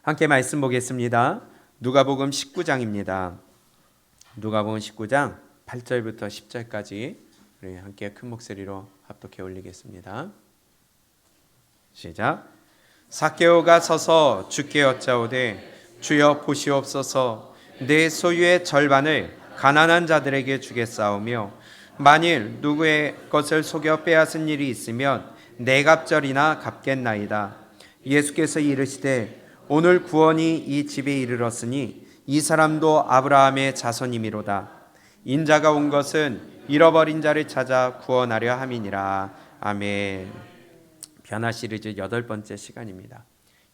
함께 말씀 보겠습니다. 누가복음 19장입니다. 누가복음 19장 8절부터 10절까지 우리 함께 큰 목소리로 합독해 올리겠습니다. 시작. 삭개오가 서서 주께 여짜오되 주여 보시옵소서, 내 소유의 절반을 가난한 자들에게 주겠사오며 만일 누구의 것을 속여 빼앗은 일이 있으면 네 갑절이나 갚겠나이다. 예수께서 이르시되 오늘 구원이 이 집에 이르렀으니 이 사람도 아브라함의 자손이미로다. 인자가 온 것은 잃어버린 자를 찾아 구원하려 함이니라. 아멘. 변화 시리즈 8번째 시간입니다.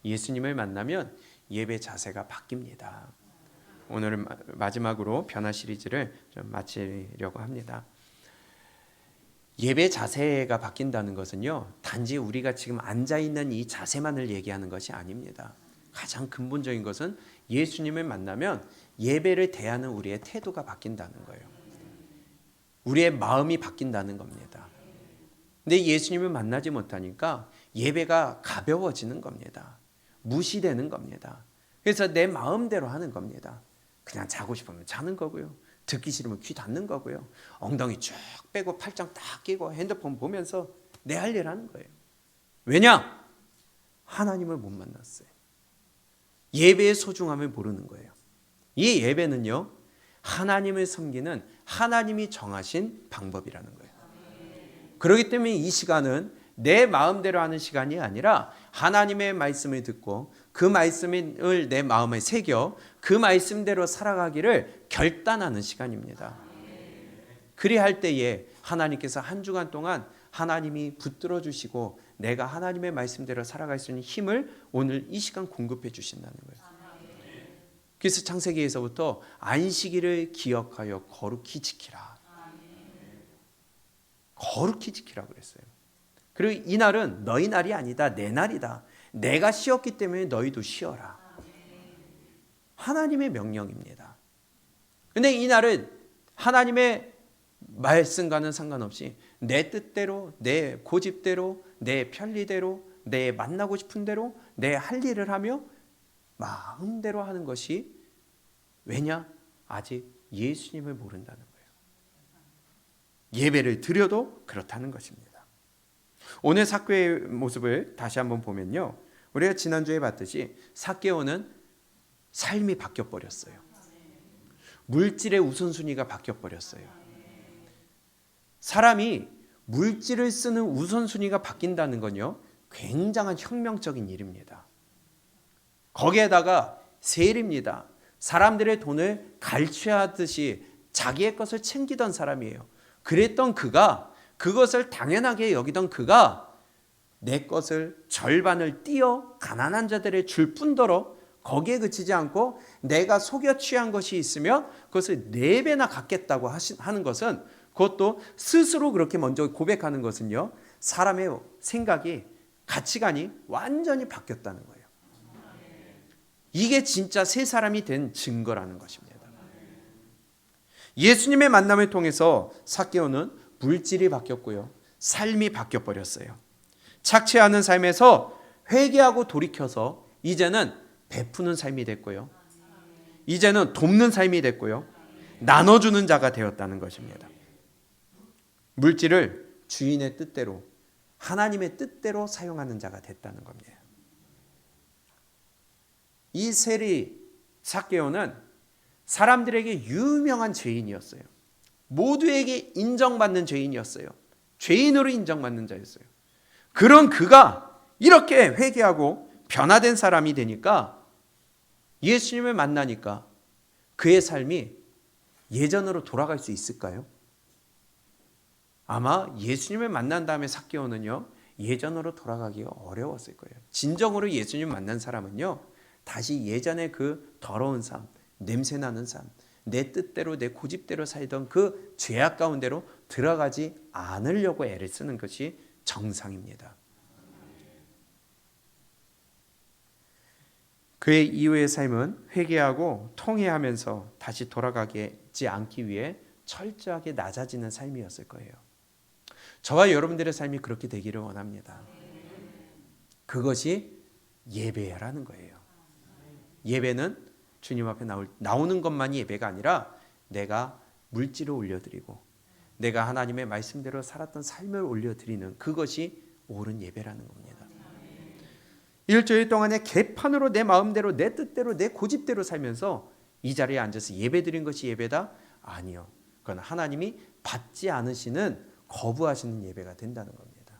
예수님을 만나면 예배 자세가 바뀝니다. 오늘 마지막으로 변화 시리즈를 좀 마치려고 합니다. 예배 자세가 바뀐다는 것은요, 단지 우리가 지금 앉아있는 이 자세만을 얘기하는 것이 아닙니다. 가장 근본적인 것은 예수님을 만나면 예배를 대하는 우리의 태도가 바뀐다는 거예요. 우리의 마음이 바뀐다는 겁니다. 근데 예수님을 만나지 못하니까 예배가 가벼워지는 겁니다. 무시되는 겁니다. 그래서 내 마음대로 하는 겁니다. 그냥 자고 싶으면 자는 거고요. 듣기 싫으면 귀 닫는 거고요. 엉덩이 쭉 빼고 팔짱 딱 끼고 핸드폰 보면서 내 할 일 하는 거예요. 왜냐? 하나님을 못 만났어요. 예배의 소중함을 모르는 거예요. 이 예배는요, 하나님을 섬기는 하나님이 정하신 방법이라는 거예요. 그렇기 때문에 이 시간은 내 마음대로 하는 시간이 아니라 하나님의 말씀을 듣고 그 말씀을 내 마음에 새겨 그 말씀대로 살아가기를 결단하는 시간입니다. 그리할 때에 하나님께서 한 주간 동안 하나님이 붙들어 주시고 내가 하나님의 말씀대로 살아갈 수 있는 힘을 오늘 이 시간 공급해 주신다는 거예요. 그래서 창세기에서부터 안식일을 기억하여 거룩히 지키라. 거룩히 지키라고 그랬어요. 그리고 이 날은 너희 날이 아니다. 내 날이다. 내가 쉬었기 때문에 너희도 쉬어라. 하나님의 명령입니다. 그런데 이 날은 하나님의 말씀과는 상관없이 내 뜻대로, 내 고집대로, 내 편리대로, 내 만나고 싶은 대로 내 할 일을 하며 마음대로 하는 것이, 왜냐? 아직 예수님을 모른다는 거예요. 예배를 드려도 그렇다는 것입니다. 오늘 삭개오의 모습을 다시 한번 보면요, 우리가 지난주에 봤듯이 삭개오는 삶이 바뀌어버렸어요. 물질의 우선순위가 바뀌어버렸어요. 사람이 물질을 쓰는 우선순위가 바뀐다는 건요, 굉장한 혁명적인 일입니다. 거기에다가 세일입니다. 사람들의 돈을 갈취하듯이 자기의 것을 챙기던 사람이에요. 그랬던 그가, 그것을 당연하게 여기던 그가 내 것을 절반을 띄어 가난한 자들에 줄 뿐더러 거기에 그치지 않고 내가 속여 취한 것이 있으면 그것을 4배나 갚겠다고 하는 것은, 그것도 스스로 그렇게 먼저 고백하는 것은요, 사람의 생각이, 가치관이 완전히 바뀌었다는 거예요. 이게 진짜 새 사람이 된 증거라는 것입니다. 예수님의 만남을 통해서 삭개오는 물질이 바뀌었고요, 삶이 바뀌어버렸어요. 착취하는 삶에서 회개하고 돌이켜서 이제는 베푸는 삶이 됐고요, 이제는 돕는 삶이 됐고요, 나눠주는 자가 되었다는 것입니다. 물질을 주인의 뜻대로, 하나님의 뜻대로 사용하는 자가 됐다는 겁니다. 이 세리 삭개오는 사람들에게 유명한 죄인이었어요. 모두에게 인정받는 죄인이었어요. 죄인으로 인정받는 자였어요. 그런 그가 이렇게 회개하고 변화된 사람이 되니까, 예수님을 만나니까 그의 삶이 예전으로 돌아갈 수 있을까요? 아마 예수님을 만난 다음에 삭개오는요, 예전으로 돌아가기가 어려웠을 거예요. 진정으로 예수님을 만난 사람은요, 다시 예전의 그 더러운 삶, 냄새나는 삶, 내 뜻대로 내 고집대로 살던 그 죄악 가운데로 들어가지 않으려고 애를 쓰는 것이 정상입니다. 그의 이후의 삶은 회개하고 통회하면서 다시 돌아가지 않기 위해 철저하게 낮아지는 삶이었을 거예요. 저와 여러분들의 삶이 그렇게 되기를 원합니다. 그것이 예배라는 거예요. 예배는 주님 앞에 나오는 것만이 예배가 아니라 내가 물질을 올려드리고 내가 하나님의 말씀대로 살았던 삶을 올려드리는 그것이 옳은 예배라는 겁니다. 일주일 동안에 개판으로 내 마음대로 내 뜻대로 내 고집대로 살면서 이 자리에 앉아서 예배드린 것이 예배다? 아니요. 그건 하나님이 받지 않으시는 거부하시는 예배가 된다는 겁니다.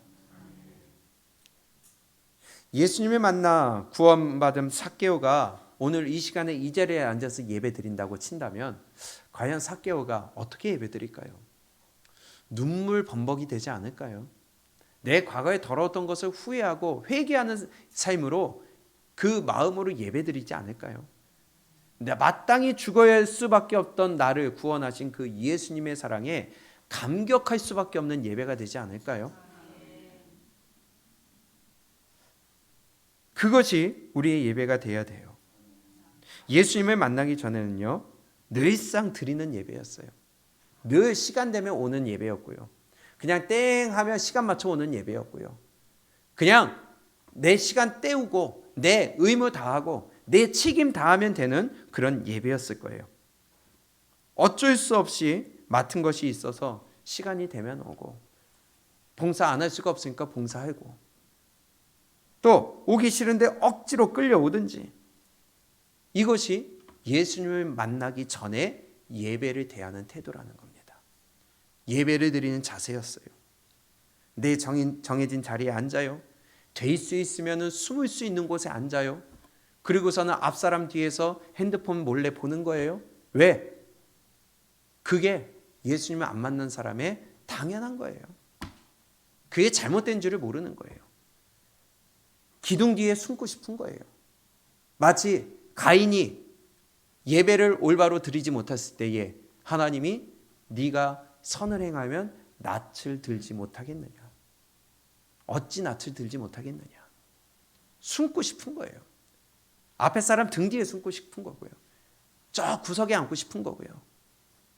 예수님을 만나 구원받은 삭개오가 오늘 이 시간에 이 자리에 앉아서 예배드린다고 친다면 과연 삭개오가 어떻게 예배드릴까요? 눈물 범벅이 되지 않을까요? 내 과거에 더러웠던 것을 후회하고 회개하는 삶으로 그 마음으로 예배드리지 않을까요? 마땅히 죽어야 할 수밖에 없던 나를 구원하신 그 예수님의 사랑에 감격할 수밖에 없는 예배가 되지 않을까요? 그것이 우리의 예배가 되어야 돼요. 예수님을 만나기 전에는요, 늘상 드리는 예배였어요. 늘 시간 되면 오는 예배였고요. 그냥 땡 하면 시간 맞춰 오는 예배였고요. 그냥 내 시간 때우고 내 의무 다하고 내 책임 다하면 되는 그런 예배였을 거예요. 어쩔 수 없이 맡은 것이 있어서 시간이 되면 오고 봉사 안 할 수가 없으니까 봉사하고 또 오기 싫은데 억지로 끌려오든지 이것이 예수님을 만나기 전에 예배를 대하는 태도라는 겁니다. 예배를 드리는 자세였어요. 내 정해진 자리에 앉아요. 될 수 있으면 숨을 수 있는 곳에 앉아요. 그리고서는 앞사람 뒤에서 핸드폰 몰래 보는 거예요. 왜? 그게 예수님을 안 만난 사람의 당연한 거예요. 그게 잘못된 줄을 모르는 거예요. 기둥 뒤에 숨고 싶은 거예요. 마치 가인이 예배를 올바로 드리지 못했을 때에 하나님이 네가 선을 행하면 낯을 들지 못하겠느냐. 어찌 낯을 들지 못하겠느냐. 숨고 싶은 거예요. 앞에 사람 등 뒤에 숨고 싶은 거고요. 저 구석에 앉고 싶은 거고요.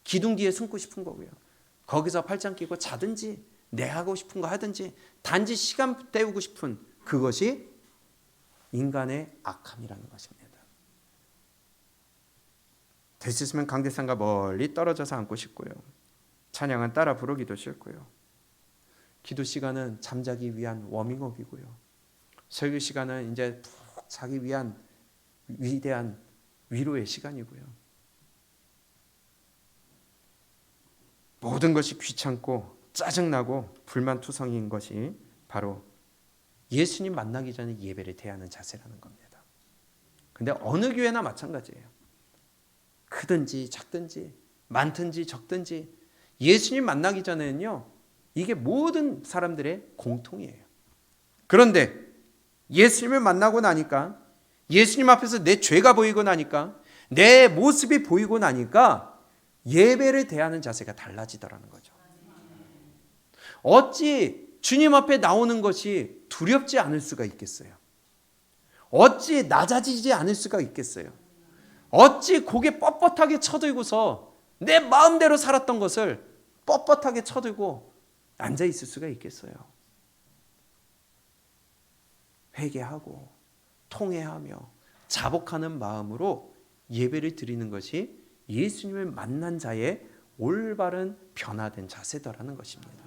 기둥 뒤에 숨고 싶은 거고요. 거기서 팔짱 끼고 자든지 내 하고 싶은 거 하든지 단지 시간 때우고 싶은 그것이 인간의 악함이라는 것입니다. 될 수 있으면 강대상과 멀리 떨어져서 앉고 싶고요. 찬양은 따라 부르기도 싫고요. 기도 시간은 잠자기 위한 워밍업이고요. 설교 시간은 이제 푹 자기 위한 위대한 위로의 시간이고요. 모든 것이 귀찮고 짜증나고 불만투성이인 것이 바로 예수님 만나기 전에 예배를 대하는 자세라는 겁니다. 근데 어느 교회나 마찬가지예요. 크든지 작든지 많든지 적든지 예수님 만나기 전에는요, 이게 모든 사람들의 공통이에요. 그런데 예수님을 만나고 나니까 예수님 앞에서 내 죄가 보이고 나니까 내 모습이 보이고 나니까 예배를 대하는 자세가 달라지더라는 거죠. 어찌 주님 앞에 나오는 것이 두렵지 않을 수가 있겠어요? 어찌 낮아지지 않을 수가 있겠어요? 어찌 고개 뻣뻣하게 쳐들고서 내 마음대로 살았던 것을 뻣뻣하게 쳐들고 앉아 있을 수가 있겠어요? 회개하고 통회하며 자복하는 마음으로 예배를 드리는 것이 예수님을 만난 자의 올바른 변화된 자세다라는 것입니다.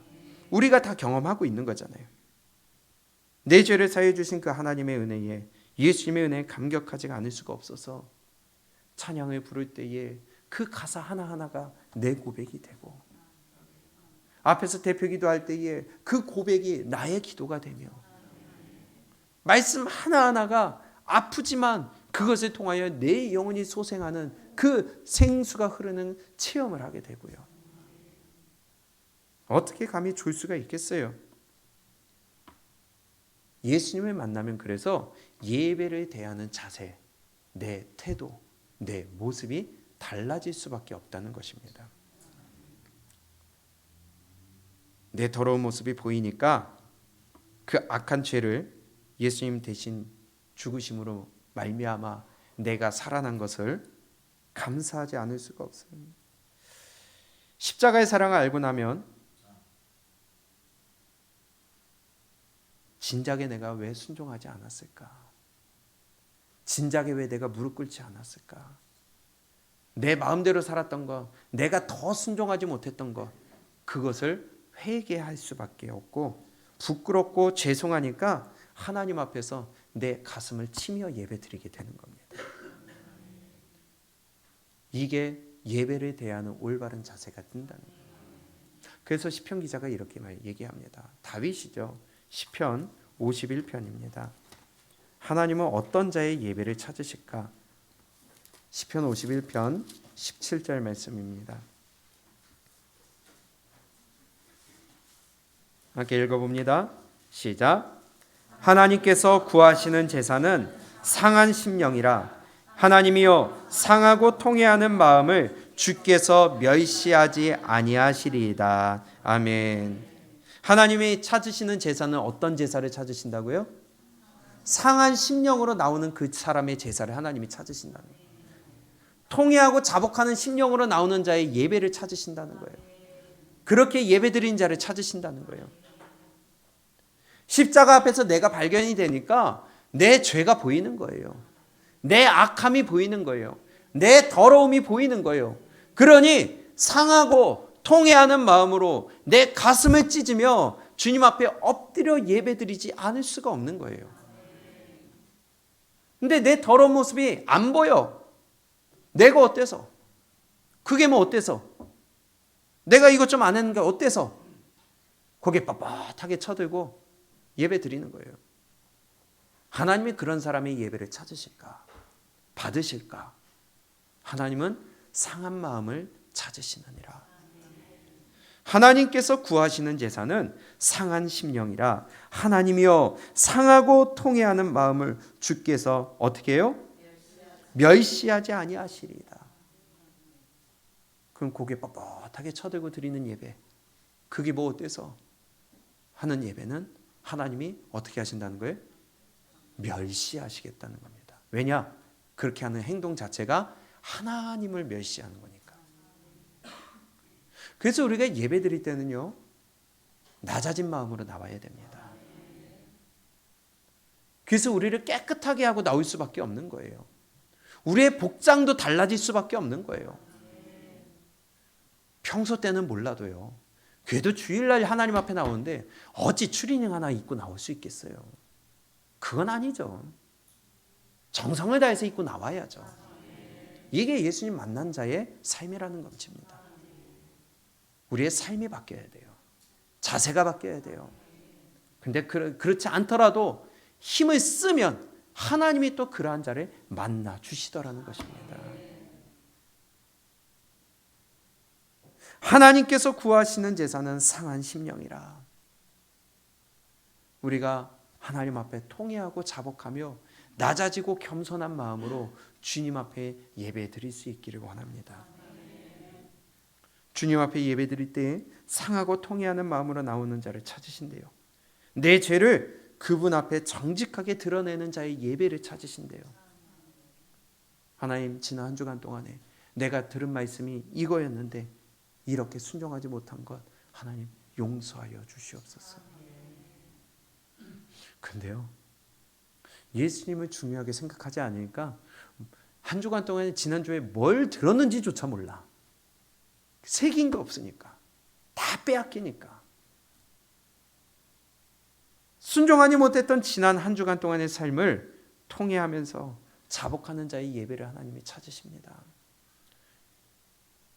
우리가 다 경험하고 있는 거잖아요. 내 죄를 사해 주신 그 하나님의 은혜에 예수님의 은혜에 감격하지가 않을 수가 없어서 찬양을 부를 때에 그 가사 하나하나가 내 고백이 되고 앞에서 대표 기도할 때에 그 고백이 나의 기도가 되며 말씀 하나하나가 아프지만 그것을 통하여 내 영혼이 소생하는 그 생수가 흐르는 체험을 하게 되고요. 어떻게 감히 줄 수가 있겠어요? 예수님을 만나면 그래서 예배를 대하는 자세, 내 태도, 내 모습이 달라질 수밖에 없다는 것입니다. 내 더러운 모습이 보이니까 그 악한 죄를 예수님 대신 죽으심으로 말미암아 내가 살아난 것을 감사하지 않을 수가 없어요. 십자가의 사랑을 알고 나면 진작에 내가 왜 순종하지 않았을까? 진작에 왜 내가 무릎 꿇지 않았을까? 내 마음대로 살았던 거, 내가 더 순종하지 못했던 거, 그것을 회개할 수밖에 없고 부끄럽고 죄송하니까 하나님 앞에서 내 가슴을 치며 예배드리게 되는 겁니다. 이게 예배를 대하는 올바른 자세가 된다는 거예요. 그래서 시편 기자가 이렇게 얘기합니다. 다윗이죠. 시편 51편입니다. 하나님은 어떤 자의 예배를 찾으실까? 시편 51편 17절 말씀입니다. 함께 읽어봅니다. 시작. 하나님께서 구하시는 제사는 상한 심령이라. 하나님이여 상하고 통회하는 마음을 주께서 멸시하지 아니하시리이다. 아멘. 하나님이 찾으시는 제사는 어떤 제사를 찾으신다고요? 상한 심령으로 나오는 그 사람의 제사를 하나님이 찾으신다는 거예요. 통회하고 자복하는 심령으로 나오는 자의 예배를 찾으신다는 거예요. 그렇게 예배드린 자를 찾으신다는 거예요. 십자가 앞에서 내가 발견이 되니까 내 죄가 보이는 거예요. 내 악함이 보이는 거예요. 내 더러움이 보이는 거예요. 그러니 상하고 통회하는 마음으로 내 가슴을 찢으며 주님 앞에 엎드려 예배드리지 않을 수가 없는 거예요. 근데 내 더러운 모습이 안 보여. 내가 어때서? 그게 뭐 어때서? 내가 이것 좀 안 했는가 어때서? 고개 빳빳하게 쳐들고 예배 드리는 거예요. 하나님이 그런 사람의 예배를 찾으실까? 받으실까? 하나님은 상한 마음을 찾으시느니라. 하나님께서 구하시는 제사는 상한 심령이라. 하나님이여 상하고 통회하는 마음을 주께서 어떻게 해요? 멸시하지 아니하시리이다. 그럼 고개 뻣뻣하게 쳐들고 드리는 예배, 그게 뭐 어때서? 하는 예배는 하나님이 어떻게 하신다는 거예요? 멸시하시겠다는 겁니다. 왜냐? 그렇게 하는 행동 자체가 하나님을 멸시하는 거니까. 그래서 우리가 예배 드릴 때는요, 낮아진 마음으로 나와야 됩니다. 그래서 우리를 깨끗하게 하고 나올 수밖에 없는 거예요. 우리의 복장도 달라질 수밖에 없는 거예요. 평소 때는 몰라도요, 그래도 주일날 하나님 앞에 나오는데 어찌 추리닝 하나 입고 나올 수 있겠어요? 그건 아니죠. 정성을 다해서 입고 나와야죠. 이게 예수님 만난 자의 삶이라는 것입니다. 우리의 삶이 바뀌어야 돼요. 자세가 바뀌어야 돼요. 근데 그렇지 않더라도 힘을 쓰면 하나님이 또 그러한 자를 만나 주시더라는 것입니다. 하나님께서 구하시는 제사는 상한 심령이라. 우리가 하나님 앞에 통회하고 자복하며 낮아지고 겸손한 마음으로 주님 앞에 예배 드릴 수 있기를 원합니다. 주님 앞에 예배 드릴 때 상하고 통회하는 마음으로 나오는 자를 찾으신대요. 내 죄를 그분 앞에 정직하게 드러내는 자의 예배를 찾으신대요. 하나님, 지난 한 주간 동안에 내가 들은 말씀이 이거였는데 이렇게 순종하지 못한 것 하나님 용서하여 주시옵소서. 근데요, 예수님을 중요하게 생각하지 않으니까 한 주간 동안에 지난주에 뭘 들었는지조차 몰라. 새긴 거 없으니까. 다 빼앗기니까. 순종하지 못했던 지난 한 주간 동안의 삶을 통회하면서 자복하는 자의 예배를 하나님이 찾으십니다.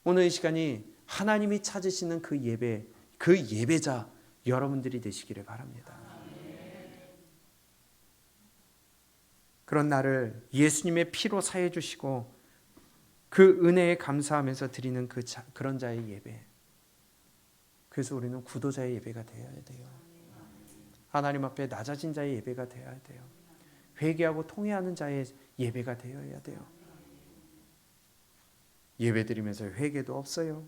오늘 이 시간이 하나님이 찾으시는 그 예배, 그 예배자 여러분들이 되시기를 바랍니다. 그런 나를 예수님의 피로 사해 주시고 그 은혜에 감사하면서 드리는 그런 자의 예배. 그래서 우리는 구도자의 예배가 되어야 돼요. 하나님 앞에 낮아진 자의 예배가 되어야 돼요. 회개하고 통회하는 자의 예배가 되어야 돼요. 예배 드리면서 회개도 없어요.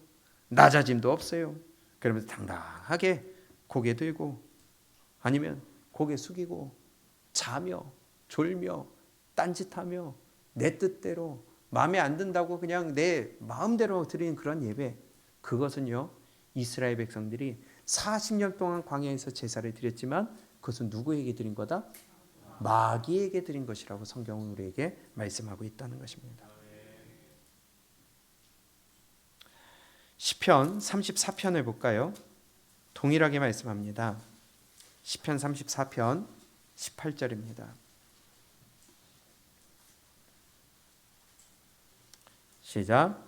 낮아짐도 없어요. 그러면서 당당하게 고개 들고 아니면 고개 숙이고 자며 졸며 딴짓하며 내 뜻대로 마음에 안 든다고 그냥 내 마음대로 드리는 그런 예배, 그것은요, 이스라엘 백성들이 40년 동안 광야에서 제사를 드렸지만 그것은 누구에게 드린 거다? 마귀에게 드린 것이라고 성경은 우리에게 말씀하고 있다는 것입니다. 시편 34편을 볼까요? 동일하게 말씀합니다. 시편 34편 18절입니다. 시작.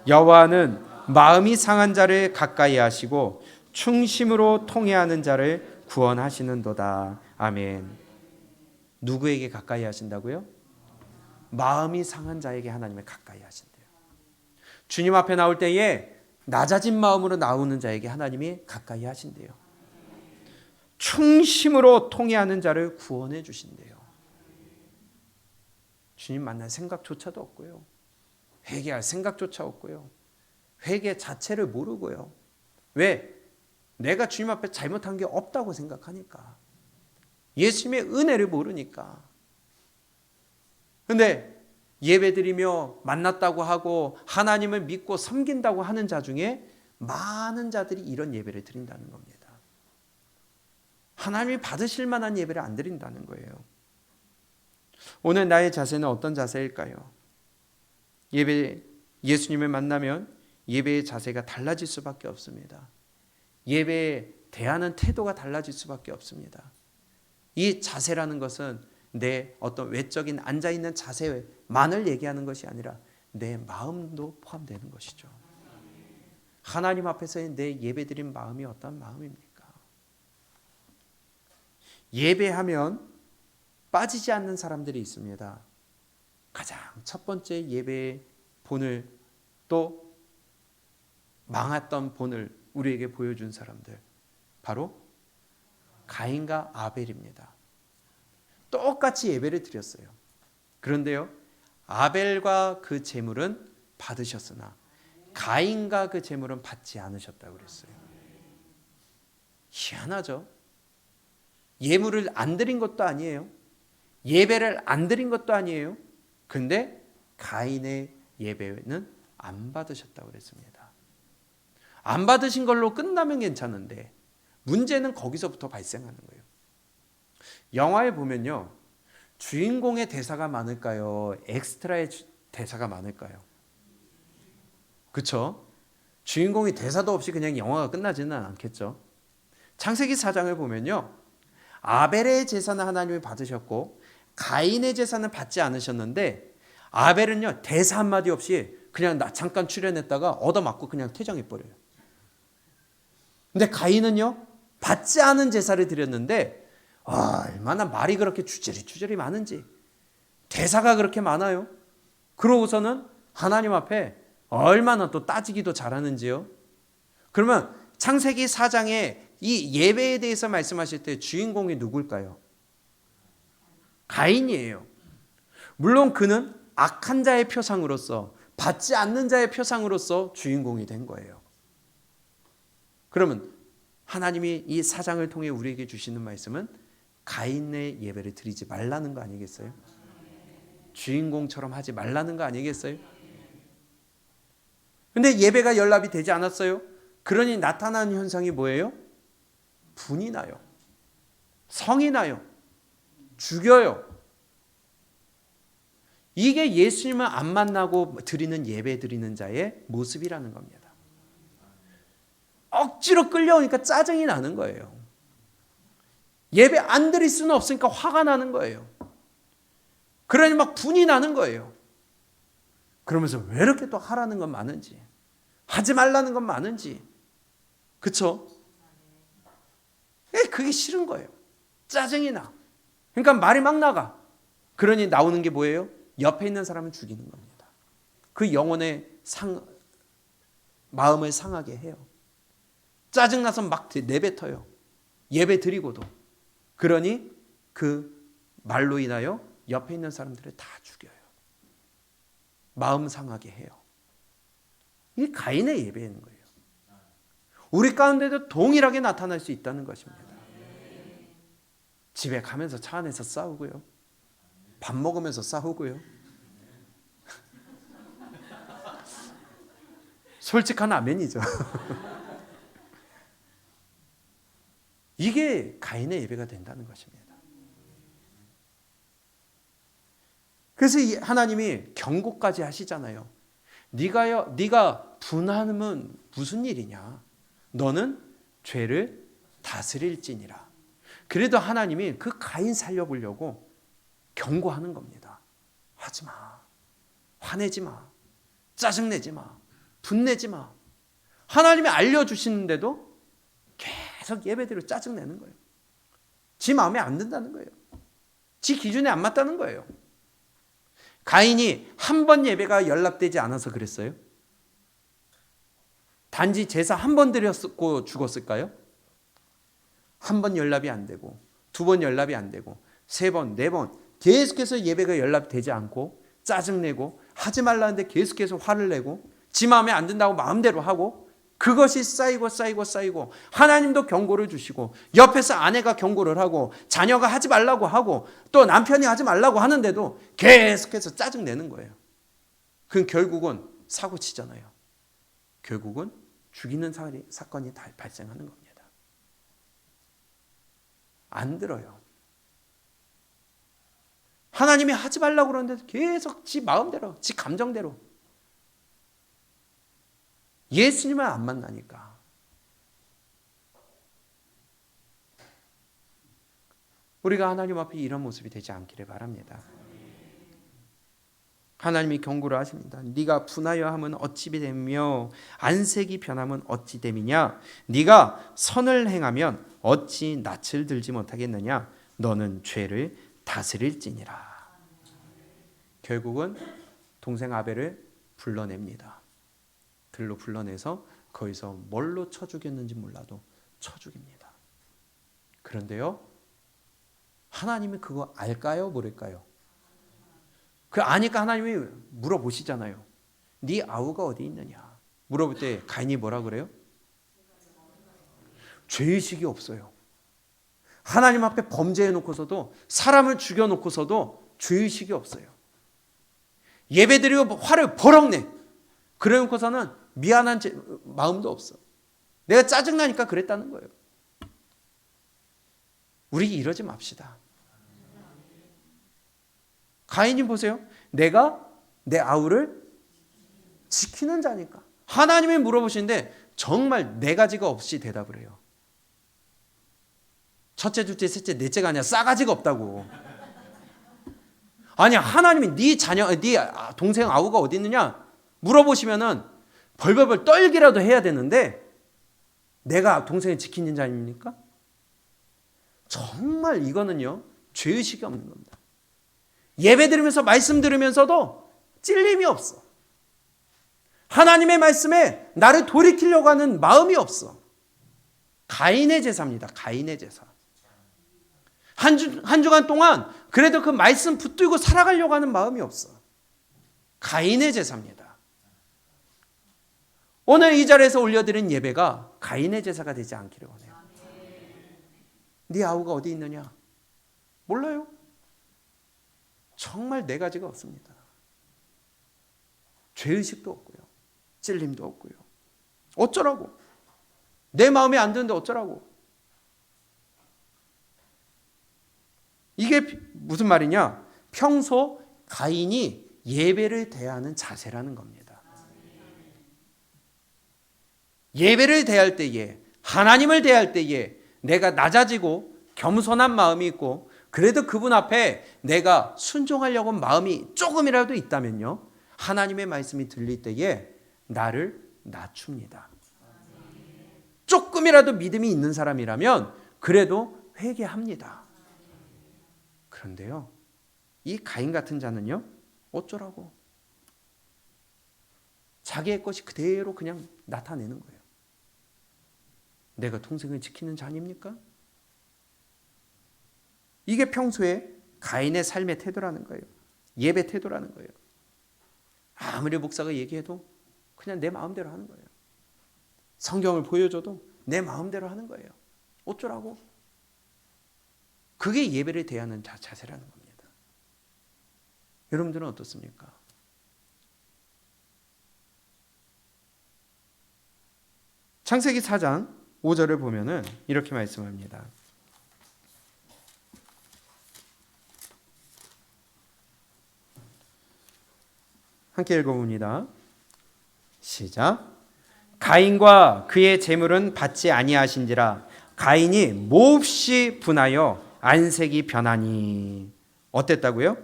여호와는 마음이 상한 자를 가까이 하시고 충심으로 통회하는 자를 구원하시는도다. 아멘. 누구에게 가까이 하신다고요? 마음이 상한 자에게 하나님을 가까이 하신대요. 주님 앞에 나올 때에 낮아진 마음으로 나오는 자에게 하나님이 가까이 하신대요. 충심으로 통회하는 자를 구원해 주신대요. 주님 만날 생각조차도 없고요. 회개할 생각조차 없고요. 회개 자체를 모르고요. 왜? 내가 주님 앞에 잘못한 게 없다고 생각하니까. 예수님의 은혜를 모르니까. 근데 예배드리며 만났다고 하고 하나님을 믿고 섬긴다고 하는 자 중에 많은 자들이 이런 예배를 드린다는 겁니다. 하나님이 받으실 만한 예배를 안 드린다는 거예요. 오늘 나의 자세는 어떤 자세일까요? 예수님을 만나면 예배의 자세가 달라질 수밖에 없습니다. 예배에 대하는 태도가 달라질 수밖에 없습니다. 이 자세라는 것은 내 어떤 외적인 앉아있는 자세만을 얘기하는 것이 아니라 내 마음도 포함되는 것이죠. 하나님 앞에서의 내 예배드린 마음이 어떤 마음입니까? 예배하면 빠지지 않는 사람들이 있습니다. 가장 첫 번째 예배의 본을 또 망했던 본을 우리에게 보여준 사람들, 바로 가인과 아벨입니다. 똑같이 예배를 드렸어요. 그런데요, 아벨과 그 제물은 받으셨으나 가인과 그 제물은 받지 않으셨다고 그랬어요. 희한하죠? 예물을 안 드린 것도 아니에요. 예배를 안 드린 것도 아니에요. 근데 가인의 예배는 안 받으셨다고 그랬습니다. 안 받으신 걸로 끝나면 괜찮은데 문제는 거기서부터 발생하는 거예요. 영화에 보면요, 주인공의 대사가 많을까요? 엑스트라의 대사가 많을까요? 그렇죠? 주인공이 대사도 없이 그냥 영화가 끝나지는 않겠죠. 창세기 4장을 보면요, 아벨의 제사는 하나님이 받으셨고 가인의 제사는 받지 않으셨는데, 아벨은요 대사 한마디 없이 그냥 잠깐 출연했다가 얻어맞고 그냥 퇴장해버려요. 근데 가인은요 받지 않은 제사를 드렸는데 얼마나 말이 그렇게 주저리 많은지, 대사가 그렇게 많아요. 그러고서는 하나님 앞에 얼마나 또 따지기도 잘하는지요. 그러면 창세기 4장에 이 예배에 대해서 말씀하실 때 주인공이 누굴까요? 가인이에요. 물론 그는 악한 자의 표상으로서, 받지 않는 자의 표상으로서 주인공이 된 거예요. 그러면 하나님이 이 4장을 통해 우리에게 주시는 말씀은 가인의 예배를 드리지 말라는 거 아니겠어요? 주인공처럼 하지 말라는 거 아니겠어요? 근데 예배가 연락이 되지 않았어요. 그러니 나타나는 현상이 뭐예요? 분이 나요. 성이 나요. 죽여요. 이게 예수님을 안 만나고 드리는 예배 드리는 자의 모습이라는 겁니다. 억지로 끌려오니까 짜증이 나는 거예요. 예배 안 드릴 수는 없으니까 화가 나는 거예요. 그러니 막 분이 나는 거예요. 그러면서 왜 이렇게 또 하라는 건 많은지, 하지 말라는 건 많은지. 그쵸? 그게 싫은 거예요. 짜증이 나. 그러니까 말이 막 나가. 그러니 나오는 게 뭐예요? 옆에 있는 사람을 죽이는 겁니다. 그 영혼의 마음을 상하게 해요. 짜증나서 막 내뱉어요. 예배 드리고도. 그러니 그 말로 인하여 옆에 있는 사람들을 다 죽여요. 마음 상하게 해요. 이게 가인의 예배인 거예요. 우리 가운데도 동일하게 나타날 수 있다는 것입니다. 집에 가면서 차 안에서 싸우고요. 밥 먹으면서 싸우고요. 솔직한 아멘이죠. 이게 가인의 예배가 된다는 것입니다. 그래서 하나님이 경고까지 하시잖아요. 네가 분하면 무슨 일이냐? 너는 죄를 다스릴지니라. 그래도 하나님이 그 가인 살려보려고 경고하는 겁니다. 하지 마. 화내지 마. 짜증내지 마. 분내지 마. 하나님이 알려주시는데도 계속 예배대로 짜증내는 거예요. 지 마음에 안 든다는 거예요. 지 기준에 안 맞다는 거예요. 가인이 한 번 예배가 연락되지 않아서 그랬어요? 단지 제사 한 번 드렸고 죽었을까요? 한 번 연락이 안 되고, 두 번 연락이 안 되고, 세 번, 네 번 계속해서 예배가 연락되지 않고 짜증내고 하지 말라는데 계속해서 화를 내고 지 마음에 안 든다고 마음대로 하고, 그것이 쌓이고 하나님도 경고를 주시고 옆에서 아내가 경고를 하고 자녀가 하지 말라고 하고 또 남편이 하지 말라고 하는데도 계속해서 짜증내는 거예요. 그럼 결국은 사고 치잖아요. 결국은 죽이는 사건이 다 발생하는 겁니다. 안 들어요. 하나님이 하지 말라고 그러는데 계속 지 마음대로, 지 감정대로. 예수님을 안 만나니까. 우리가 하나님 앞에 이런 모습이 되지 않기를 바랍니다. 하나님이 경고를 하십니다. 네가 분하여 함은 어찌 되며 안색이 변함은 어찌 됨이냐? 네가 선을 행하면 어찌 낯을 들지 못하겠느냐? 너는 죄를 다스릴지니라. 결국은 동생 아벨을 불러냅니다. 들로 불러내서 거기서 뭘로 쳐 죽였는지 몰라도 쳐 죽입니다. 그런데요, 하나님이 그거 알까요? 모를까요? 그 아니까 하나님이 물어보시잖아요. 네 아우가 어디 있느냐? 물어볼 때 가인이 뭐라 그래요? 죄의식이 없어요. 하나님 앞에 범죄해놓고서도, 사람을 죽여놓고서도 죄의식이 없어요. 예배드리고 화를 버럭 내. 그래놓고서는 미안한 마음도 없어. 내가 짜증나니까 그랬다는 거예요. 우리 이러지 맙시다. 가인이 보세요. 내가 내 아우를 지키는 자니까. 하나님이 물어보시는데 정말 네 가지가 없이 대답을 해요. 첫째, 둘째, 셋째, 넷째가 아니라 싸가지가 없다고. 아니, 하나님이 네 자녀, 네 동생 아우가 어디 있느냐 물어보시면은 벌벌벌 떨기라도 해야 되는데 내가 동생을 지키는 자입니까? 정말 이거는요, 죄의식이 없는 겁니다. 예배 드리면서 말씀 들으면서도 찔림이 없어. 하나님의 말씀에 나를 돌이키려고 하는 마음이 없어. 가인의 제사입니다. 가인의 제사. 한 주간 동안 그래도 그 말씀 붙들고 살아가려고 하는 마음이 없어. 가인의 제사입니다. 오늘 이 자리에서 올려드린 예배가 가인의 제사가 되지 않기를 원해요. 네 아우가 어디 있느냐? 몰라요. 정말 네 가지가 없습니다. 죄의식도 없고요. 찔림도 없고요. 어쩌라고? 내 마음에 안 드는데 어쩌라고? 이게 무슨 말이냐? 평소 가인이 예배를 대하는 자세라는 겁니다. 예배를 대할 때에, 하나님을 대할 때에 내가 낮아지고 겸손한 마음이 있고 그래도 그분 앞에 내가 순종하려고 마음이 조금이라도 있다면요, 하나님의 말씀이 들릴 때에 나를 낮춥니다. 조금이라도 믿음이 있는 사람이라면 그래도 회개합니다. 그런데요, 이 가인 같은 자는요, 어쩌라고? 자기의 것이 그대로 그냥 나타내는 거예요. 내가 동생을 지키는 자 아닙니까? 이게 평소에 가인의 삶의 태도라는 거예요. 예배 태도라는 거예요. 아무리 목사가 얘기해도 그냥 내 마음대로 하는 거예요. 성경을 보여줘도 내 마음대로 하는 거예요. 어쩌라고? 그게 예배를 대하는 자세라는 겁니다. 여러분들은 어떻습니까? 창세기 4장 5절을 보면은 이렇게 말씀합니다. 함께 읽어봅니다. 시작. 가인과 그의 재물은 받지 아니하신지라 가인이 몹시 분하여 안색이 변하니. 어땠다고요?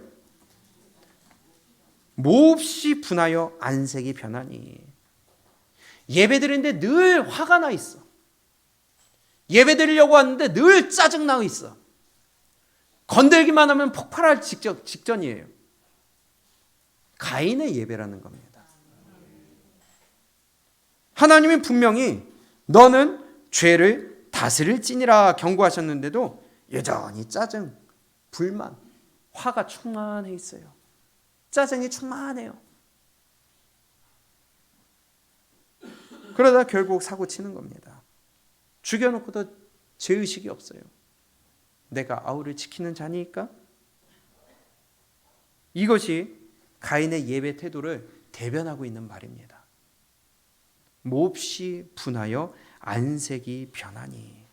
몹시 분하여 안색이 변하니. 예배드리는데 늘 화가 나 있어. 예배드리려고 하는데 늘 짜증나고 있어. 건들기만 하면 폭발할 직전이에요. 가인의 예배라는 겁니다. 하나님이 분명히 너는 죄를 다스릴지니라 경고하셨는데도 여전히 짜증, 불만, 화가 충만해 있어요. 짜증이 충만해요. 그러다 결국 사고 치는 겁니다. 죽여놓고도 죄의식이 없어요. 내가 아우를 지키는 자니까? 이것이 가인의 예배 태도를 대변하고 있는 말입니다. 몹시 분하여 안색이 변하니.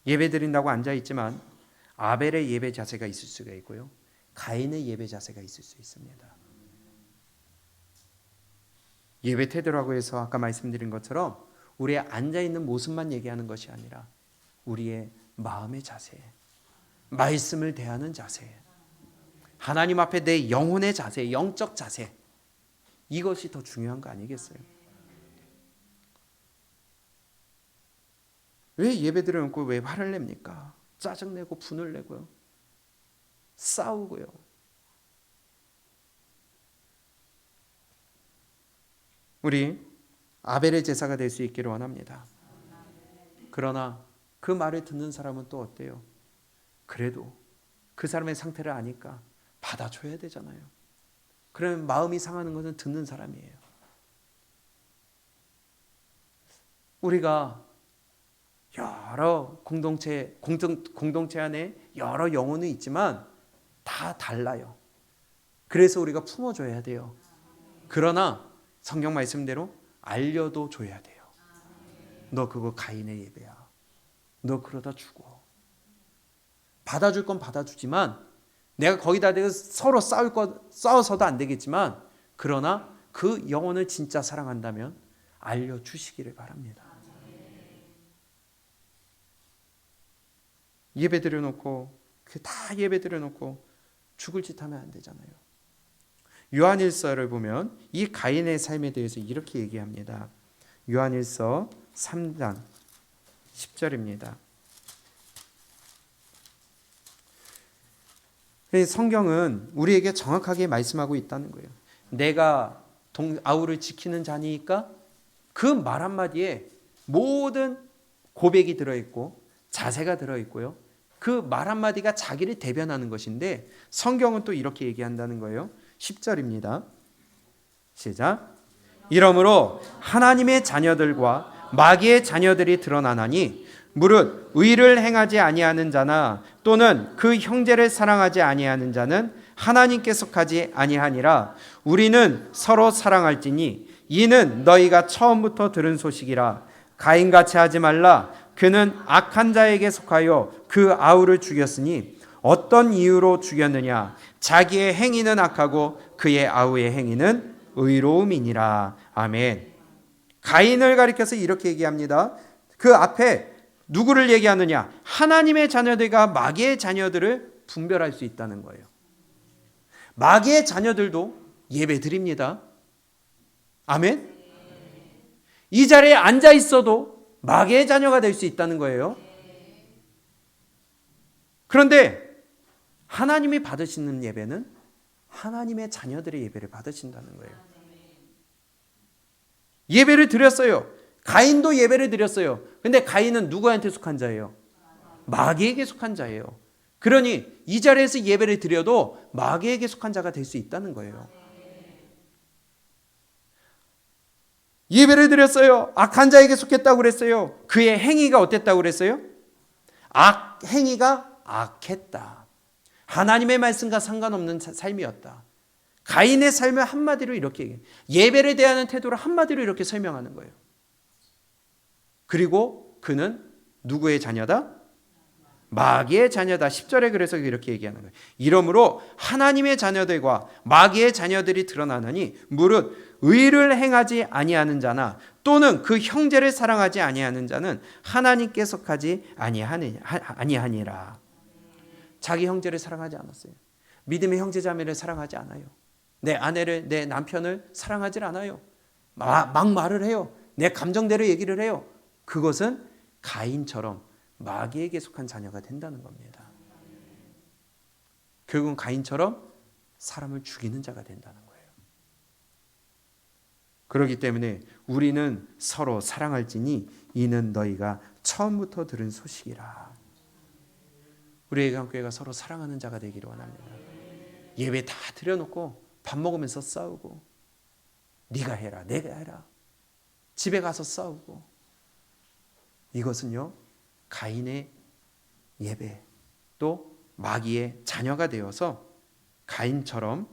예배 드린다고 앉아있지만 아벨의 예배 자세가 있을 수가 있고요, 가인의 예배 자세가 있을 수 있습니다. 예배 태도라고 해서 아까 말씀드린 것처럼 우리의 앉아있는 모습만 얘기하는 것이 아니라 우리의 마음의 자세, 말씀을 대하는 자세, 하나님 앞에 내 영혼의 자세, 영적 자세, 이것이 더 중요한 거 아니겠어요? 왜 예배 드려놓고 왜 화를 냅니까? 짜증내고 분을 내고요, 싸우고요. 우리 아벨의 제사가 될 수 있기를 원합니다. 그러나 그 말을 듣는 사람은 또 어때요? 그래도 그 사람의 상태를 아니까 받아줘야 되잖아요. 그러면 마음이 상하는 것은 듣는 사람이에요. 우리가 여러 공동체 안에 여러 영혼이 있지만 다 달라요. 그래서 우리가 품어줘야 돼요. 그러나 성경 말씀대로 알려도 줘야 돼요. 너 그거 가인의 예배야. 너 그러다 죽어. 받아줄 건 받아주지만 내가 거기다 대고 서로 싸워서도 안 되겠지만, 그러나 그 영혼을 진짜 사랑한다면 알려주시기를 바랍니다. 예배 드려놓고 다 예배 드려놓고 죽을 짓 하면 안 되잖아요. 요한일서를 보면 이 가인의 삶에 대해서 이렇게 얘기합니다. 요한일서 3장 10절입니다. 성경은 우리에게 정확하게 말씀하고 있다는 거예요. 내가 아우를 지키는 자니까 그 말 한마디에 모든 고백이 들어있고 자세가 들어있고요, 그 말 한마디가 자기를 대변하는 것인데 성경은 또 이렇게 얘기한다는 거예요. 10절입니다. 시작. 이러므로 하나님의 자녀들과 마귀의 자녀들이 드러나나니 무릇 의를 행하지 아니하는 자나 또는 그 형제를 사랑하지 아니하는 자는 하나님께 속하지 아니하니라. 우리는 서로 사랑할지니 이는 너희가 처음부터 들은 소식이라. 가인같이 하지 말라. 그는 악한 자에게 속하여 그 아우를 죽였으니 어떤 이유로 죽였느냐? 자기의 행위는 악하고 그의 아우의 행위는 의로움이니라. 아멘. 가인을 가리켜서 이렇게 얘기합니다. 그 앞에 누구를 얘기하느냐? 하나님의 자녀들과 마귀의 자녀들을 분별할 수 있다는 거예요. 마귀의 자녀들도 예배 드립니다. 아멘. 이 자리에 앉아 있어도 마귀의 자녀가 될 수 있다는 거예요. 그런데 하나님이 받으시는 예배는 하나님의 자녀들의 예배를 받으신다는 거예요. 예배를 드렸어요. 가인도 예배를 드렸어요. 근데 가인은 누구한테 속한 자예요? 마귀에게 속한 자예요. 그러니 이 자리에서 예배를 드려도 마귀에게 속한 자가 될 수 있다는 거예요. 예배를 드렸어요. 악한 자에게 속했다고 그랬어요. 그의 행위가 어땠다고 그랬어요? 행위가 악했다. 하나님의 말씀과 상관없는 삶이었다. 가인의 삶을 한마디로 이렇게 얘기해요. 예배를 대하는 태도를 한마디로 이렇게 설명하는 거예요. 그리고 그는 누구의 자녀다? 마귀의 자녀다. 10절에 그래서 이렇게 얘기하는 거예요. 이러므로 하나님의 자녀들과 마귀의 자녀들이 드러나느니 무릇 의를 행하지 아니하는 자나 또는 그 형제를 사랑하지 아니하는 자는 하나님께 속하지 아니하니라. 자기 형제를 사랑하지 않았어요. 믿음의 형제 자매를 사랑하지 않아요. 내 아내를, 내 남편을 사랑하지 않아요. 막 말을 해요. 내 감정대로 얘기를 해요. 그것은 가인처럼 마귀에게 속한 자녀가 된다는 겁니다. 결국은 가인처럼 사람을 죽이는 자가 된다는 거예요. 그렇기 때문에 우리는 서로 사랑할지니 이는 너희가 처음부터 들은 소식이라. 우리 애강교회가 서로 사랑하는 자가 되기를 원합니다. 예배 다 드려놓고 밥 먹으면서 싸우고 네가 해라 내가 해라 집에 가서 싸우고, 이것은요 가인의 예배 또 마귀의 자녀가 되어서 가인처럼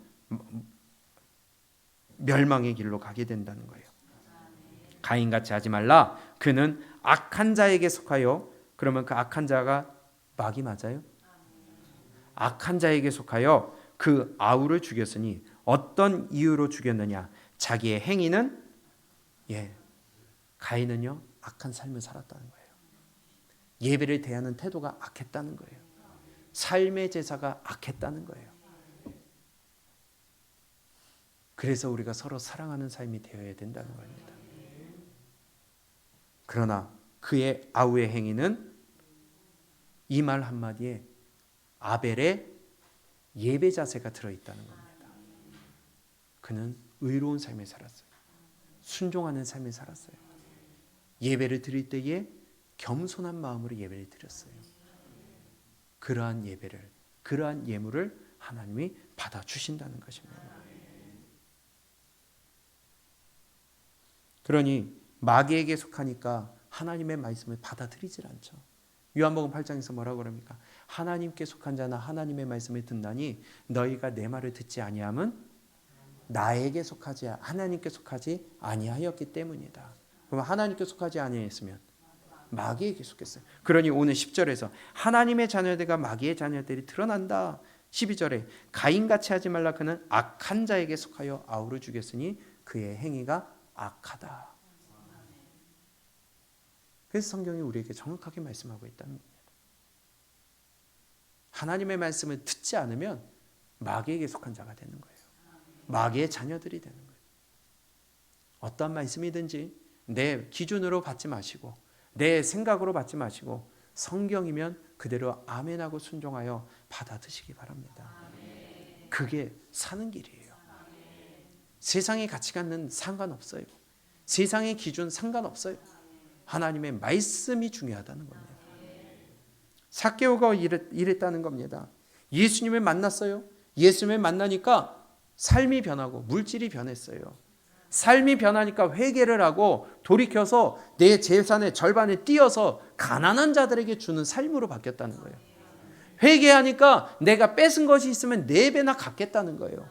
멸망의 길로 가게 된다는 거예요. 가인같이 하지 말라. 그는 악한 자에게 속하여. 그러면 그 악한 자가 마귀 맞아요? 악한 자에게 속하여 그 아우를 죽였으니 어떤 이유로 죽였느냐? 자기의 행위는 가인은요 악한 삶을 살았다는 거예요. 예배를 대하는 태도가 악했다는 거예요. 삶의 제사가 악했다는 거예요. 그래서 우리가 서로 사랑하는 삶이 되어야 된다는 겁니다. 그러나 그의 아우의 행위는 이 말 한마디에 아벨의 예배 자세가 들어있다는 겁니다. 그는 의로운 삶을 살았어요. 순종하는 삶을 살았어요. 예배를 드릴 때에 겸손한 마음으로 예배를 드렸어요. 그러한 예배를, 그러한 예물을 하나님이 받아주신다는 것입니다. 그러니 마귀에게 속하니까 하나님의 말씀을 받아들이질 않죠. 요한복음 8장에서 뭐라고 그럽니까? 하나님께 속한 자나 하나님의 말씀을 듣나니 너희가 내 말을 듣지 아니함은 나에게 속하지 하나님께 속하지 아니하였기 때문이다. 그럼 하나님께 속하지 아니했으면 마귀에게 속했어요. 그러니 오늘 10절에서 하나님의 자녀들과 마귀의 자녀들이 드러난다. 12절에 가인같이 하지 말라. 그는 악한 자에게 속하여 아우를 죽였으니 그의 행위가 악하다. 그래서 성경이 우리에게 정확하게 말씀하고 있다는 겁니다. 하나님의 말씀을 듣지 않으면 마귀에게 속한 자가 되는 거예요. 마귀의 자녀들이 되는 거예요. 어떤 말씀이든지 내 기준으로 받지 마시고 내 생각으로 받지 마시고 성경이면 그대로 아멘하고 순종하여 받아드시기 바랍니다. 그게 사는 길이에요. 세상의 가치관은 상관없어요. 세상의 기준 상관없어요. 하나님의 말씀이 중요하다는 겁니다. 삭개오가 이랬다는 겁니다. 예수님을 만났어요. 예수님을 만나니까 삶이 변하고 물질이 변했어요. 삶이 변하니까 회개를 하고 돌이켜서 내 재산의 절반을 띄어서 가난한 자들에게 주는 삶으로 바뀌었다는 거예요. 회개하니까 내가 뺏은 것이 있으면 4배나 갚겠다는 거예요.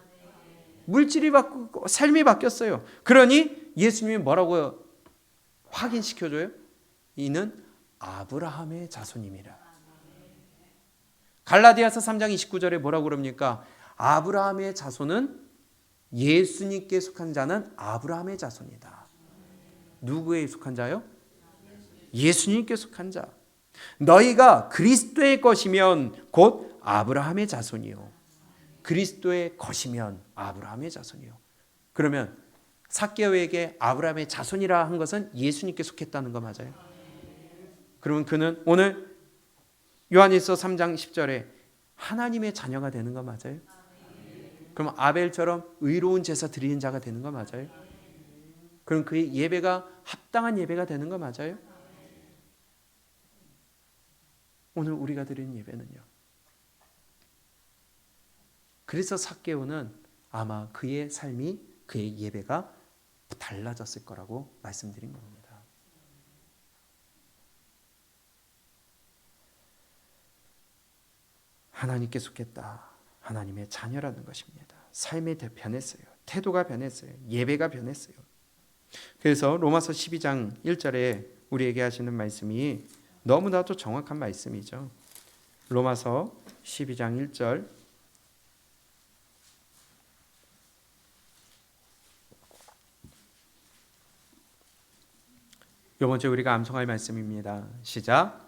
물질이 바뀌고 삶이 바뀌었어요. 그러니 예수님이 뭐라고 확인시켜줘요? 이는 아브라함의 자손임이라. 갈라디아서 3장 29절에 뭐라고 그럽니까? 아브라함의 자손은 예수님께 속한 자는 아브라함의 자손이다. 누구에 속한 자요? 예수님께 속한 자. 너희가 그리스도의 것이면 곧 아브라함의 자손이요. 그리스도의 것이면 아브라함의 자손이요. 그러면 삭개오에게 아브라함의 자손이라 한 것은 예수님께 속했다는 거 맞아요? 그러면 그는 오늘 요한일서 3장 10절에 하나님의 자녀가 되는 거 맞아요? 그럼 아벨처럼 의로운 제사 드리는 자가 되는 거 맞아요? 그럼 그의 예배가 합당한 예배가 되는 거 맞아요? 오늘 우리가 드리는 예배는요. 그래서 삭개오는 아마 그의 삶이, 그의 예배가 달라졌을 거라고 말씀드린 겁니다. 하나님께 속했다. 하나님의 자녀라는 것입니다. 삶이 변했어요. 태도가 변했어요. 예배가 변했어요. 그래서 로마서 12장 1절에 우리에게 하시는 말씀이 너무나도 정확한 말씀이죠. 로마서 12장 1절. 이번 주 우리가 암송할 말씀입니다. 시작.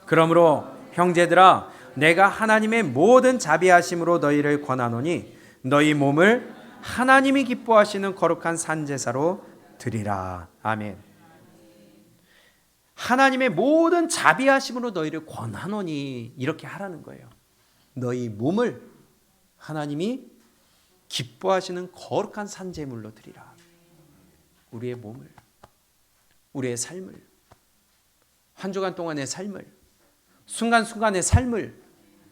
그러므로 형제들아 내가 하나님의 모든 자비하심으로 너희를 권하노니 너희 몸을 하나님이 기뻐하시는 거룩한 산제사로 드리라. 아멘. 하나님의 모든 자비하심으로 너희를 권하노니 이렇게 하라는 거예요. 너희 몸을 하나님이 기뻐하시는 거룩한 산제물로 드리라. 우리의 몸을, 우리의 삶을, 한 주간 동안의 삶을, 순간순간의 삶을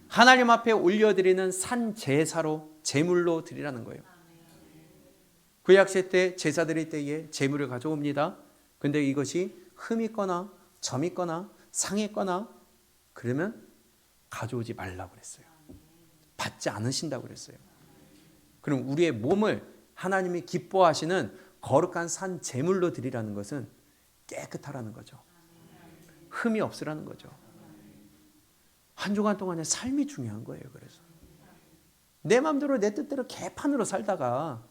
하나님 앞에 올려드리는 산제사로, 제물로 드리라는 거예요. 구약시대 때 제사 드릴 때에 제물을 가져옵니다. 근데 이것이 흠 있거나 점 있거나 상했거나 그러면 가져오지 말라고 그랬어요. 받지 않으신다고 그랬어요. 그럼 우리의 몸을 하나님이 기뻐하시는 거룩한 산 제물로 드리라는 것은 깨끗하라는 거죠. 흠이 없으라는 거죠. 한 주간 동안의 삶이 중요한 거예요. 그래서 내 마음대로 내 뜻대로 개판으로 살다가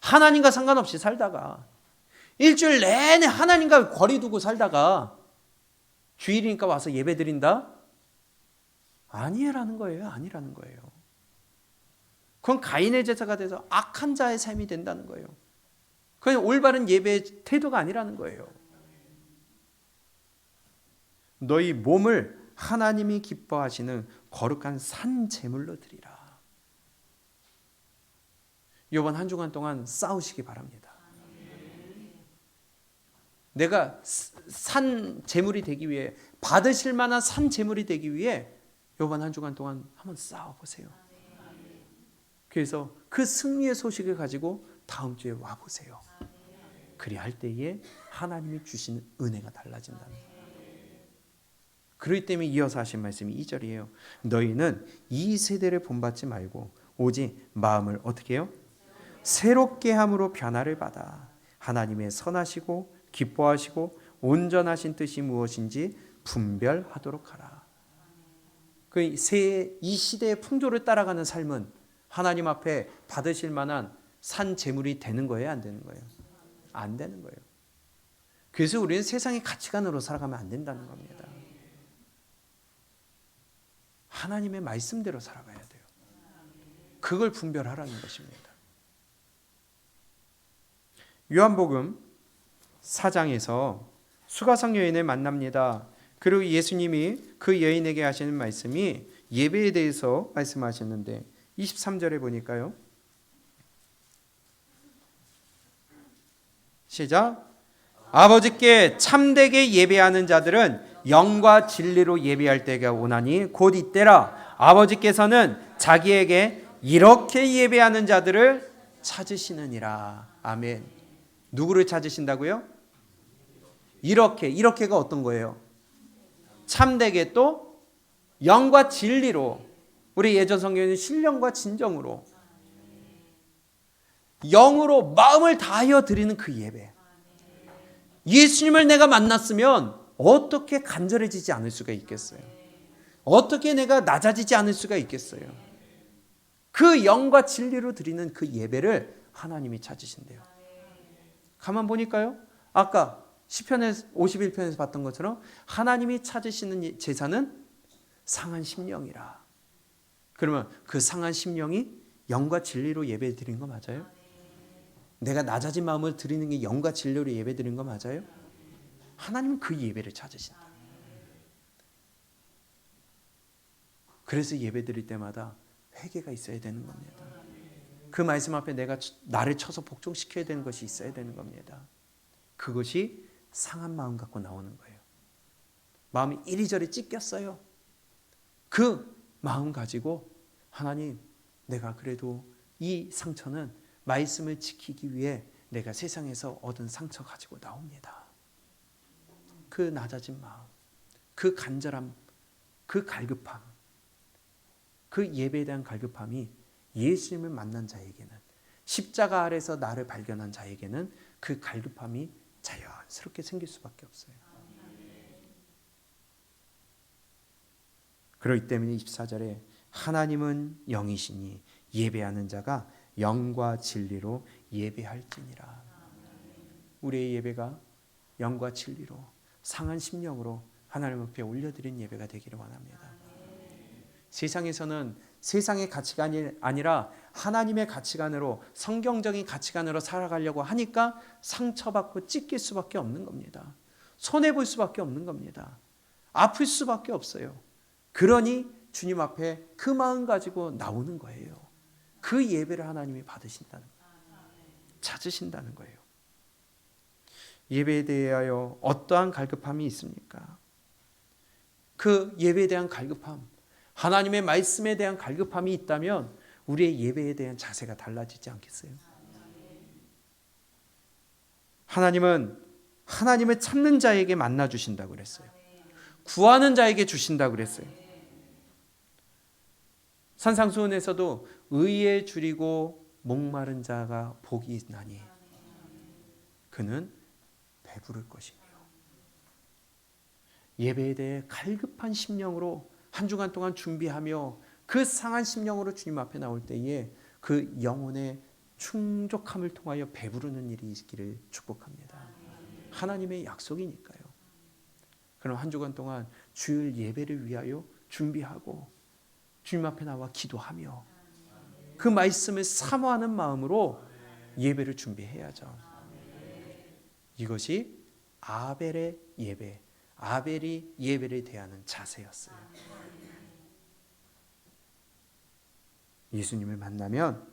하나님과 상관없이 살다가 일주일 내내 하나님과 거리 두고 살다가 주일이니까 와서 예배 드린다? 아니라는 거예요. 아니라는 거예요. 그건 가인의 제사가 돼서 악한 자의 삶이 된다는 거예요. 그건 올바른 예배의 태도가 아니라는 거예요. 너희 몸을 하나님이 기뻐하시는 거룩한 산 제물로 드리라. 이번 한 주간 동안 싸우시기 바랍니다. 내가 산 제물이 되기 위해, 받으실 만한 산 제물이 되기 위해 이번 한 주간 동안 한번 싸워보세요. 그래서 그 승리의 소식을 가지고 다음 주에 와보세요. 그리할 때에 하나님이 주시는 은혜가 달라진다는 거예요. 그렇기 때문에 이어서 하신 말씀이 2절이에요. 너희는 이 세대를 본받지 말고 오직 마음을 어떻게 해요? 새롭게 함으로 변화를 받아 하나님의 선하시고 기뻐하시고 온전하신 뜻이 무엇인지 분별하도록 하라. 이 시대의 풍조를 따라가는 삶은 하나님 앞에 받으실 만한 산 제물이 되는 거예요? 안 되는 거예요? 안 되는 거예요. 그래서 우리는 세상의 가치관으로 살아가면 안 된다는 겁니다. 하나님의 말씀대로 살아가야 돼요. 그걸 분별하라는 것입니다. 요한복음 4장에서 수가성 여인을 만납니다. 그리고 예수님이 그 여인에게 하시는 말씀이 예배에 대해서 말씀하셨는데 23절에 보니까요. 시작. 아버지께 참되게 예배하는 자들은 영과 진리로 예배할 때가 오나니 곧 이때라. 아버지께서는 자기에게 이렇게 예배하는 자들을 찾으시느니라. 아멘. 누구를 찾으신다고요? 이렇게가 어떤 거예요? 참되게 또 영과 진리로. 우리 예전 성경에는 신령과 진정으로 영으로 마음을 다하여 드리는 그 예배. 예수님을 내가 만났으면 어떻게 간절해지지 않을 수가 있겠어요? 어떻게 내가 낮아지지 않을 수가 있겠어요? 그 영과 진리로 드리는 그 예배를 하나님이 찾으신대요. 가만 보니까요. 아까 시편 51편에서 봤던 것처럼 하나님이 찾으시는 제사는 상한 심령이라. 그러면 그 상한 심령이 영과 진리로 예배 드린 거 맞아요? 내가 낮아진 마음을 드리는 게 영과 진리로 예배 드린 거 맞아요? 하나님은 그 예배를 찾으신다. 그래서 예배 드릴 때마다 회개가 있어야 되는 겁니다. 그 말씀 앞에 내가 나를 쳐서 복종시켜야 되는 것이 있어야 되는 겁니다. 그것이 상한 마음 갖고 나오는 거예요. 마음이 이리저리 찢겼어요. 그 마음 가지고 하나님, 내가 그래도 이 상처는 말씀을 지키기 위해 내가 세상에서 얻은 상처 가지고 나옵니다. 그 낮아진 마음, 그 간절함, 그 갈급함, 그 예배에 대한 갈급함이 예수님을 만난 자에게는, 십자가 아래서 나를 발견한 자에게는 그 갈급함이 자연스럽게 생길 수밖에 없어요. 그렇기 때문에 24절에 하나님은 영이시니 예배하는 자가 영과 진리로 예배할지니라. 우리의 예배가 영과 진리로 상한 심령으로 하나님 앞에 올려드린 예배가 되기를 원합니다. 세상에서는 세상의 가치가 아니라 하나님의 가치관으로, 성경적인 가치관으로 살아가려고 하니까 상처받고 찢길 수밖에 없는 겁니다. 손해볼 수밖에 없는 겁니다. 아플 수밖에 없어요. 그러니 주님 앞에 그 마음 가지고 나오는 거예요. 그 예배를 하나님이 받으신다는 거예요. 찾으신다는 거예요. 예배에 대하여 어떠한 갈급함이 있습니까? 그 예배에 대한 갈급함, 하나님의 말씀에 대한 갈급함이 있다면 우리의 예배에 대한 자세가 달라지지 않겠어요? 하나님은 하나님을 찾는 자에게 만나 주신다고 그랬어요. 구하는 자에게 주신다고 그랬어요. 산상수훈에서도 의에 줄이고 목마른 자가 복이 있나니 그는 배부를 것이며, 예배에 대해 갈급한 심령으로 한 주간 동안 준비하며 그 상한 심령으로 주님 앞에 나올 때에 그 영혼의 충족함을 통하여 배부르는 일이 있기를 축복합니다. 하나님의 약속이니까요. 그럼 한 주간 동안 주일 예배를 위하여 준비하고 주님 앞에 나와 기도하며 그 말씀을 사모하는 마음으로 예배를 준비해야죠. 이것이 아벨의 예배, 아벨이 예배를 대하는 자세였어요. 예수님을 만나면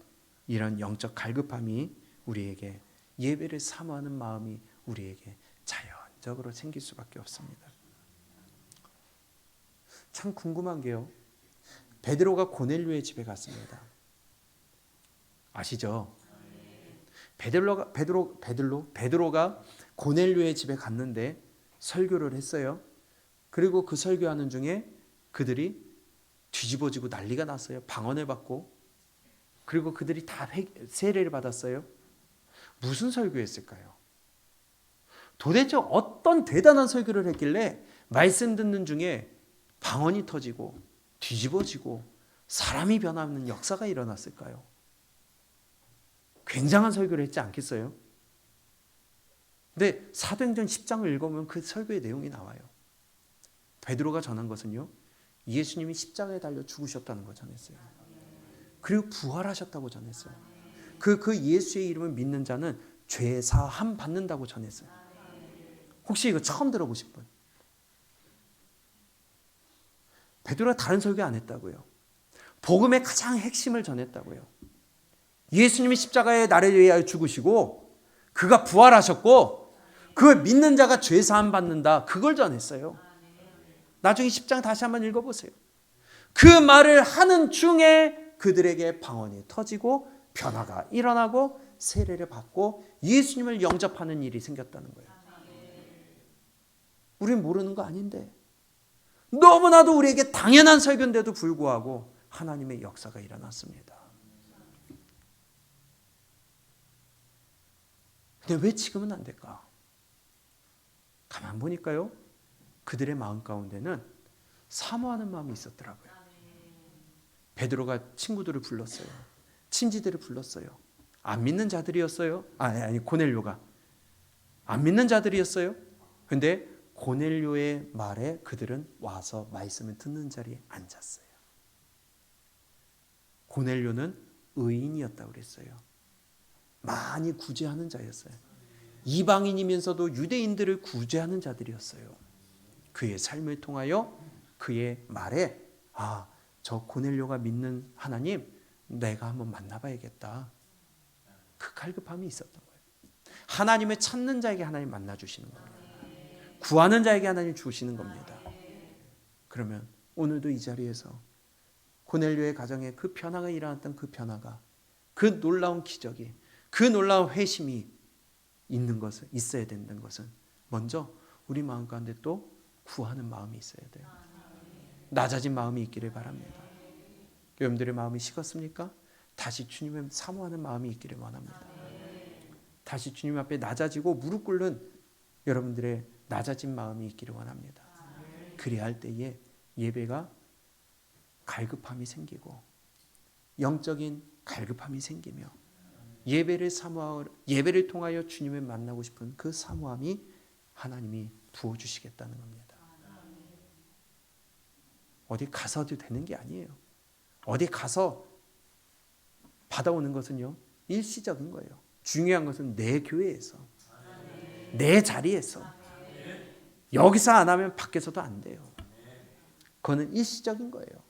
이런 영적 갈급함이 우리에게, 예배를 사모하는 마음이 우리에게 자연적으로 생길 수밖에 없습니다. 참 궁금한 게요, 베드로가 고넬료의 집에 갔습니다. 아시죠? 베드로가 고넬료의 집에 갔는데 설교를 했어요. 그리고 그 설교하는 중에 그들이 뒤집어지고 난리가 났어요. 방언을 받고. 그리고 그들이 다 세례를 받았어요. 무슨 설교했을까요? 도대체 어떤 대단한 설교를 했길래 말씀 듣는 중에 방언이 터지고 뒤집어지고 사람이 변하는 역사가 일어났을까요? 굉장한 설교를 했지 않겠어요? 근데 사도행전 10장을 읽으면 그 설교의 내용이 나와요. 베드로가 전한 것은요, 예수님이 십자가에 달려 죽으셨다는 걸 전했어요. 그리고 부활하셨다고 전했어요. 그 예수의 이름을 믿는 자는 죄 사함 받는다고 전했어요. 혹시 이거 처음 들어보신 분? 베드로가 다른 설교 안 했다고요. 복음의 가장 핵심을 전했다고요. 예수님이 십자가에 나를 위하여 죽으시고 그가 부활하셨고 그걸 믿는 자가 죄 사함 받는다, 그걸 전했어요. 나중에 10장 다시 한번 읽어보세요. 그 말을 하는 중에 그들에게 방언이 터지고 변화가 일어나고 세례를 받고 예수님을 영접하는 일이 생겼다는 거예요. 우리는 모르는 거 아닌데, 너무나도 우리에게 당연한 설교인데도 불구하고 하나님의 역사가 일어났습니다. 근데 왜 지금은 안 될까? 가만 보니까요, 그들의 마음 가운데는 사모하는 마음이 있었더라고요. 베드로가 친구들을 불렀어요. 친지들을 불렀어요. 안 믿는 자들이었어요. 아니 고넬료가 안 믿는 자들이었어요. 근데 고넬료의 말에 그들은 와서 말씀을 듣는 자리에 앉았어요. 고넬료는 의인이었다고 그랬어요. 많이 구제하는 자였어요. 이방인이면서도 유대인들을 구제하는 자들이었어요. 그의 삶을 통하여 그의 말에 저 고넬료가 믿는 하나님 내가 한번 만나봐야겠다, 그 갈급함이 있었던 거예요. 하나님을 찾는 자에게 하나님 만나주시는 겁니다. 구하는 자에게 하나님 주시는 겁니다. 그러면 오늘도 이 자리에서 고넬료의 가정에 그 변화가 일어났던 그 변화가, 그 놀라운 기적이, 그 놀라운 회심이 있는 것은, 있어야 된다는 것은 먼저 우리 마음 가운데 또 구하는 마음이 있어야 돼요. 낮아진 마음이 있기를 바랍니다. 여러분들의 마음이 식었습니까? 다시 주님을 사모하는 마음이 있기를 원합니다. 다시 주님 앞에 낮아지고 무릎 꿇는 여러분들의 낮아진 마음이 있기를 원합니다. 그리할 때에 예배가 갈급함이 생기고 영적인 갈급함이 생기며 예배를 통하여 주님을 만나고 싶은 그 사모함이 하나님이 부어주시겠다는 겁니다. 어디 가서도 되는 게 아니에요. 어디 가서 받아오는 것은요, 일시적인 거예요. 중요한 것은 내 교회에서, 내 자리에서, 여기서 안 하면 밖에서도 안 돼요. 그거는 일시적인 거예요.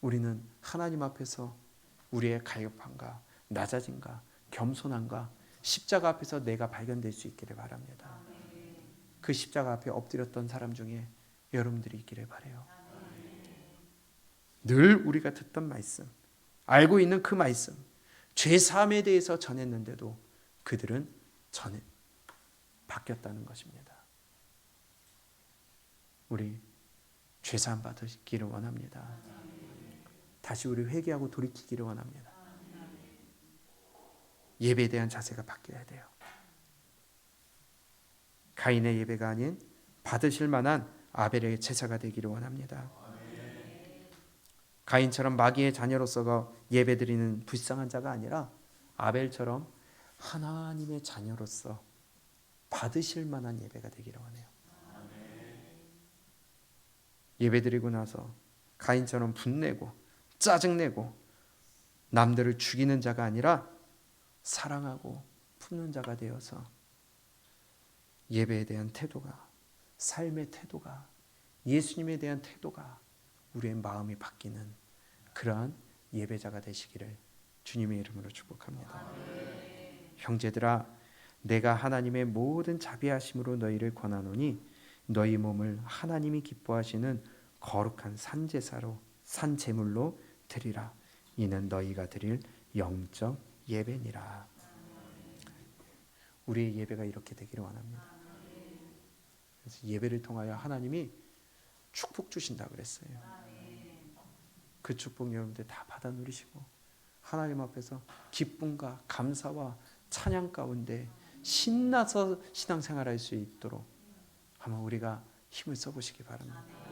우리는 하나님 앞에서 우리의 갈급함과 낮아짐과 겸손함과 십자가 앞에서 내가 발견될 수 있기를 바랍니다. 그 십자가 앞에 엎드렸던 사람 중에 여러분들이 있기를 바라요. 늘 우리가 듣던 말씀, 알고 있는 그 말씀, 죄사함에 대해서 전했는데도 그들은 바뀌었다는 것입니다. 우리 죄사함 받으시기를 원합니다. 다시 우리 회개하고 돌이키기를 원합니다. 예배에 대한 자세가 바뀌어야 돼요. 가인의 예배가 아닌 받으실 만한 아벨의 제사가 되기를 원합니다. 가인처럼 마귀의 자녀로서가 예배드리는 불쌍한 자가 아니라 아벨처럼 하나님의 자녀로서 받으실 만한 예배가 되기를 원해요. 예배드리고 나서 가인처럼 분내고 짜증내고 남들을 죽이는 자가 아니라 사랑하고 품는 자가 되어서 예배에 대한 태도가, 삶의 태도가, 예수님에 대한 태도가 우리의 마음이 바뀌는 그러한 예배자가 되시기를 주님의 이름으로 축복합니다. 형제들아, 내가 하나님의 모든 자비하심으로 너희를 권하노니 너희 몸을 하나님이 기뻐하시는 거룩한 산제사로 산제물로 드리라. 이는 너희가 드릴 영적 예배니라. 우리의 예배가 이렇게 되기를 원합니다. 그래서 예배를 통하여 하나님이 축복 주신다 그랬어요. 그 축복 여러분들 다 받아 누리시고 하나님 앞에서 기쁨과 감사와 찬양 가운데 신나서 신앙생활할 수 있도록 한번 우리가 힘을 써보시기 바랍니다.